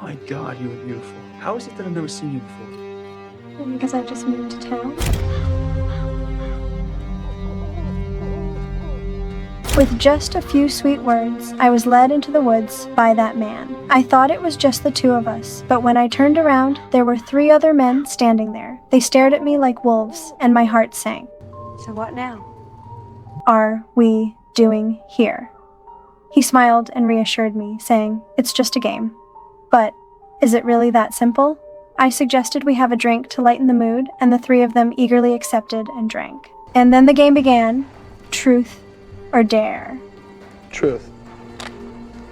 my God, you were beautiful. How is it that I've never seen you before? Because I just moved to town. With just a few sweet words, I was led into the woods by that man. I thought it was just the two of us, but when I turned around, there were 3 other men standing there. They stared at me like wolves, and my heart sank. So what now? Are we doing here? He smiled and reassured me, saying, "It's just a game." But is it really that simple? I suggested we have a drink to lighten the mood, and the 3 of them eagerly accepted and drank. And then the game began. Truth or dare. Truth.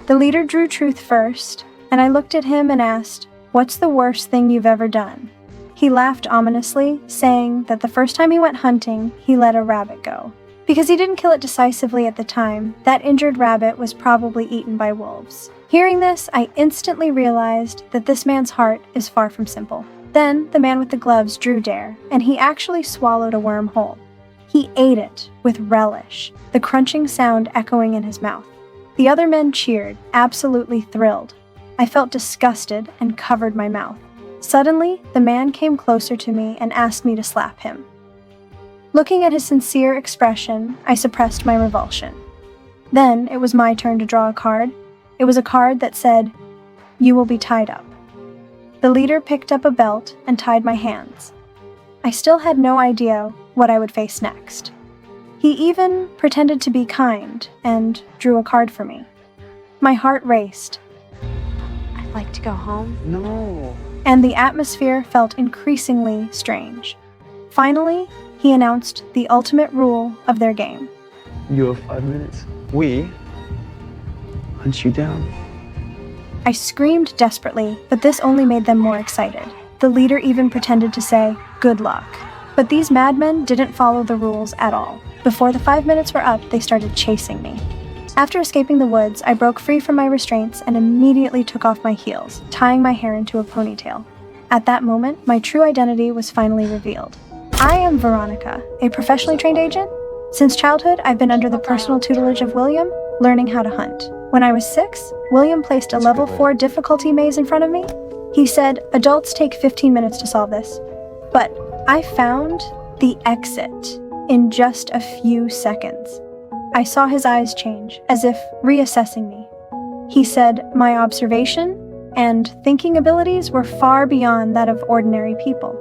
The leader drew truth first, and I looked at him and asked, "What's the worst thing you've ever done?" He laughed ominously, saying that the first time he went hunting, he let a rabbit go. Because he didn't kill it decisively at the time, that injured rabbit was probably eaten by wolves. Hearing this, I instantly realized that this man's heart is far from simple. Then the man with the gloves drew dare, and he actually swallowed a worm whole. He ate it with relish, the crunching sound echoing in his mouth. The other men cheered, absolutely thrilled. I felt disgusted and covered my mouth. Suddenly, the man came closer to me and asked me to slap him. Looking at his sincere expression, I suppressed my revulsion. Then it was my turn to draw a card. It was a card that said, "You will be tied up." The leader picked up a belt and tied my hands. I still had no idea what I would face next. He even pretended to be kind and drew a card for me. My heart raced, I'd like to go home. No. and the atmosphere felt increasingly strange. Finally, he announced the ultimate rule of their game. You have 5 minutes. We hunt you down. I screamed desperately, but this only made them more excited. The leader even pretended to say, "Good luck." But these madmen didn't follow the rules at all. Before the 5 minutes were up, they started chasing me. After escaping the woods, I broke free from my restraints and immediately took off my heels, tying my hair into a ponytail. At that moment, my true identity was finally revealed. I am Veronica, a professionally trained agent. Since childhood, I've been under the personal tutelage of William, learning how to hunt. When I was 6, William placed a level 4 difficulty maze in front of me. He said, "Adults take 15 minutes to solve this." But I found the exit in just a few seconds. I saw his eyes change, as if reassessing me. He said my observation and thinking abilities were far beyond that of ordinary people.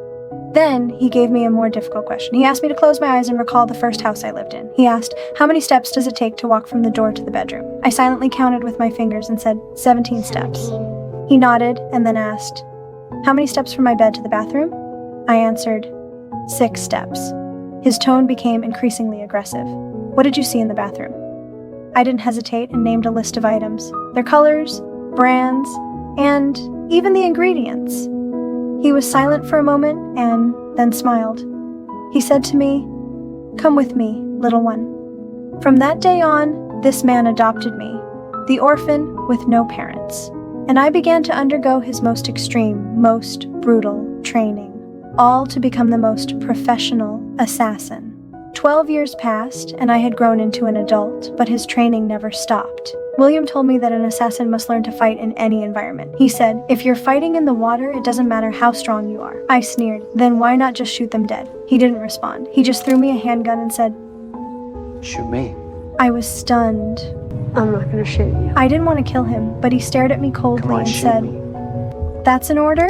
Then he gave me a more difficult question. He asked me to close my eyes and recall the first house I lived in. He asked, "How many steps does it take to walk from the door to the bedroom?" I silently counted with my fingers and said, 17 steps. He nodded and then asked, "How many steps from my bed to the bathroom?" I answered, 6 steps. His tone became increasingly aggressive. "What did you see in the bathroom?" I didn't hesitate and named a list of items, their colors, brands, and even the ingredients. He was silent for a moment and then smiled. He said to me, "Come with me, little one." From that day on, this man adopted me, the orphan with no parents, and I began to undergo his most extreme, most brutal training, all to become the most professional assassin. 12 years passed, and I had grown into an adult, but his training never stopped. William told me that an assassin must learn to fight in any environment. He said, "If you're fighting in the water, it doesn't matter how strong you are." I sneered, "Then why not just shoot them dead?" He didn't respond. He just threw me a handgun and said, Shoot me. I was stunned. I'm not gonna shoot you. I didn't want to kill him, but he stared at me Come coldly on, and shoot said, me. "That's an order?"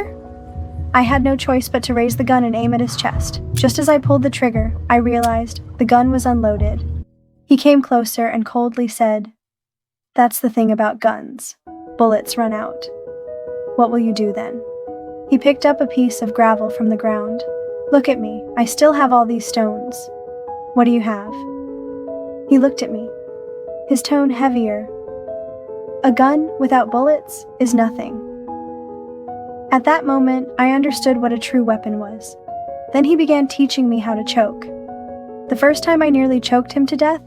I had no choice but to raise the gun and aim at his chest. Just as I pulled the trigger, I realized the gun was unloaded. He came closer and coldly said, "That's the thing about guns. Bullets run out. What will you do then?" He picked up a piece of gravel from the ground. "Look at me. I still have all these stones. What do you have?" He looked at me, his tone heavier. "A gun without bullets is nothing." At that moment, I understood what a true weapon was. Then he began teaching me how to choke. The first time I nearly choked him to death,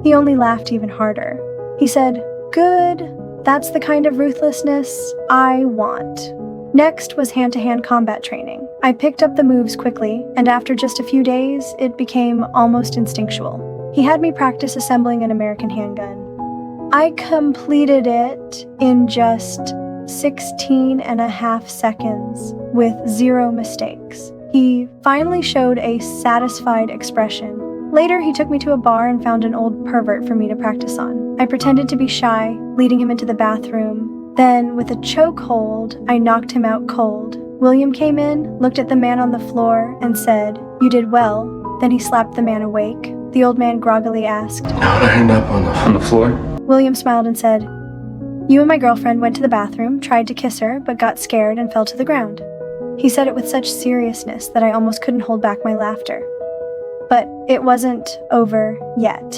he only laughed even harder. He said, "Good, that's the kind of ruthlessness I want." Next was hand-to-hand combat training. I picked up the moves quickly, and after just a few days, it became almost instinctual. He had me practice assembling an American handgun. I completed it in just 16 and a half seconds with 0 mistakes. He finally showed a satisfied expression. Later, he took me to a bar and found an old pervert for me to practice on. I pretended to be shy, leading him into the bathroom. Then, with a chokehold, I knocked him out cold. William came in, looked at the man on the floor, and said, "You did well." Then he slapped the man awake. The old man groggily asked, How'd I end up on the floor? William smiled and said, "You and my girlfriend went to the bathroom, tried to kiss her, but got scared and fell to the ground." He said it with such seriousness that I almost couldn't hold back my laughter. But it wasn't over yet.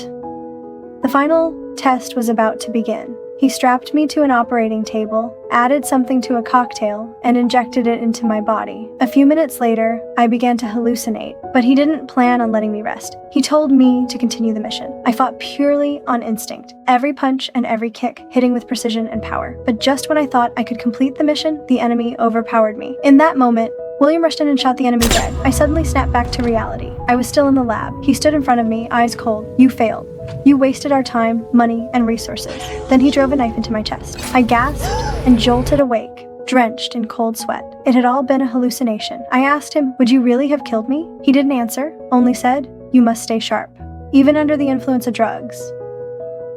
The final test was about to begin. He strapped me to an operating table, added something to a cocktail, and injected it into my body. A few minutes later, I began to hallucinate, but he didn't plan on letting me rest. He told me to continue the mission. I fought purely on instinct, every punch and every kick hitting with precision and power. But just when I thought I could complete the mission, the enemy overpowered me. In that moment, William rushed in and shot the enemy dead. I suddenly snapped back to reality. I was still in the lab. He stood in front of me, eyes cold. "You failed. You wasted our time, money, and resources." Then he drove a knife into my chest. I gasped and jolted awake, drenched in cold sweat. It had all been a hallucination. I asked him, "Would you really have killed me?" He didn't answer, only said, "You must stay sharp. Even under the influence of drugs,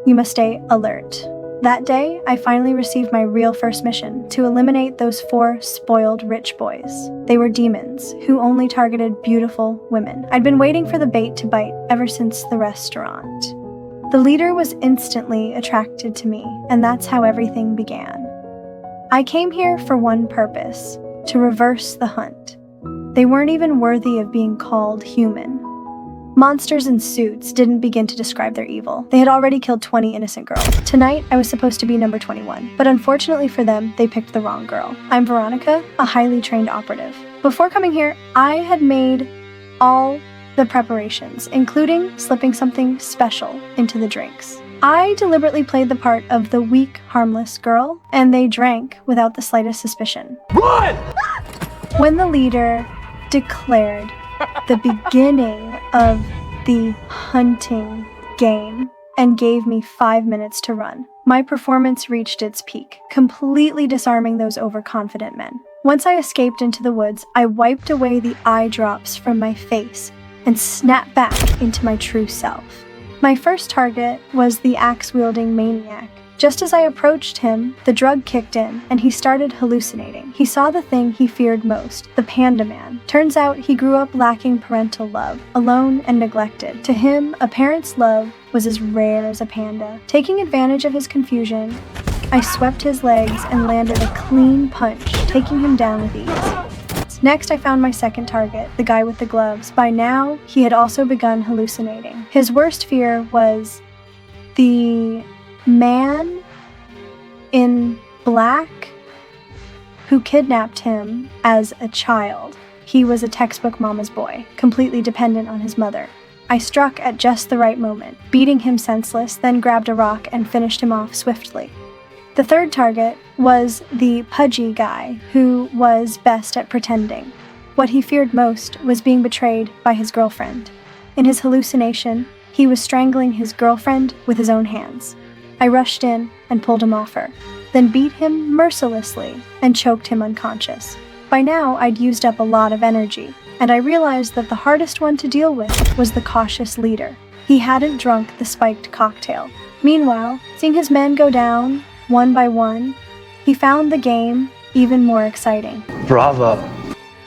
you must stay alert." That day, I finally received my real first mission, to eliminate those 4 spoiled rich boys. They were demons, who only targeted beautiful women. I'd been waiting for the bait to bite ever since the restaurant. The leader was instantly attracted to me, and that's how everything began. I came here for one purpose, to reverse the hunt. They weren't even worthy of being called human. Monsters in suits didn't begin to describe their evil. They had already killed 20 innocent girls. Tonight, I was supposed to be number 21, but unfortunately for them, they picked the wrong girl. I'm Veronica, a highly trained operative. Before coming here, I had made all the preparations, including slipping something special into the drinks. I deliberately played the part of the weak, harmless girl, and they drank without the slightest suspicion. Run! When the leader declared the beginning of the hunting game and gave me 5 minutes to run, my performance reached its peak, completely disarming those overconfident men. Once I escaped into the woods, I wiped away the eye drops from my face and snapped back into my true self. My first target was the axe-wielding maniac. Just as I approached him, the drug kicked in, and he started hallucinating. He saw the thing he feared most, the Panda Man. Turns out he grew up lacking parental love, alone and neglected. To him, a parent's love was as rare as a panda. Taking advantage of his confusion, I swept his legs and landed a clean punch, taking him down with ease. Next, I found my second target, the guy with the gloves. By now, he had also begun hallucinating. His worst fear was the man in black who kidnapped him as a child. He was a textbook mama's boy, completely dependent on his mother. I struck at just the right moment, beating him senseless, then grabbed a rock and finished him off swiftly. The third target was the pudgy guy who was best at pretending. What he feared most was being betrayed by his girlfriend. In his hallucination, he was strangling his girlfriend with his own hands. I rushed in and pulled him off her, then beat him mercilessly and choked him unconscious. By now, I'd used up a lot of energy, and I realized that the hardest one to deal with was the cautious leader. He hadn't drunk the spiked cocktail. Meanwhile, seeing his men go down, one by one, he found the game even more exciting. Bravo.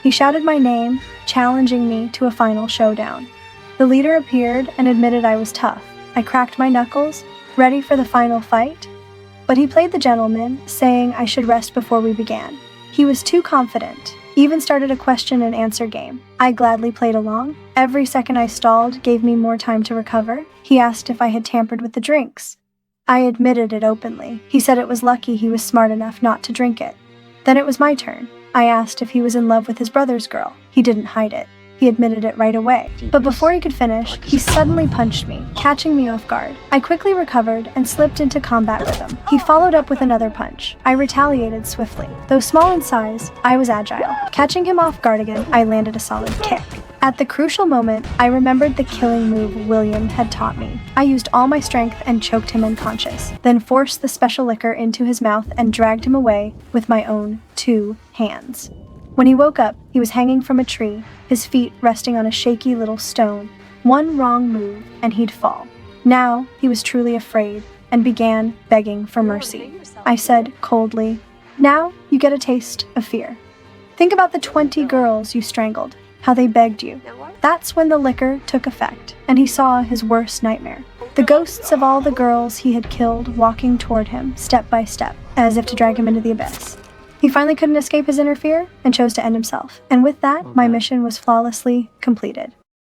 He shouted my name, challenging me to a final showdown. The leader appeared and admitted I was tough. I cracked my knuckles, ready for the final fight, but he played the gentleman, saying I should rest before we began. He was too confident, even started a question and answer game. I gladly played along. Every second I stalled gave me more time to recover. He asked if I had tampered with the drinks. I admitted it openly. He said it was lucky he was smart enough not to drink it. Then it was my turn. I asked if he was in love with his brother's girl. He didn't hide it. He admitted it right away. But before he could finish, he suddenly punched me, catching me off guard. I quickly recovered and slipped into combat rhythm. He followed up with another punch. I retaliated swiftly. Though small in size, I was agile. Catching him off guard again, I landed a solid kick. At the crucial moment, I remembered the killing move William had taught me. I used all my strength and choked him unconscious, then forced the special liquor into his mouth and dragged him away with my own 2 hands. When he woke up, he was hanging from a tree, his feet resting on a shaky little stone. One wrong move, and he'd fall. Now he was truly afraid and began begging for mercy. I said coldly, "Now you get a taste of fear. Think about the 20 girls you strangled, how they begged you." That's when the liquor took effect, and he saw his worst nightmare. The ghosts of all the girls he had killed walking toward him, step by step, as if to drag him into the abyss. He finally couldn't escape his inner fear and chose to end himself, and with that, my mission was flawlessly completed.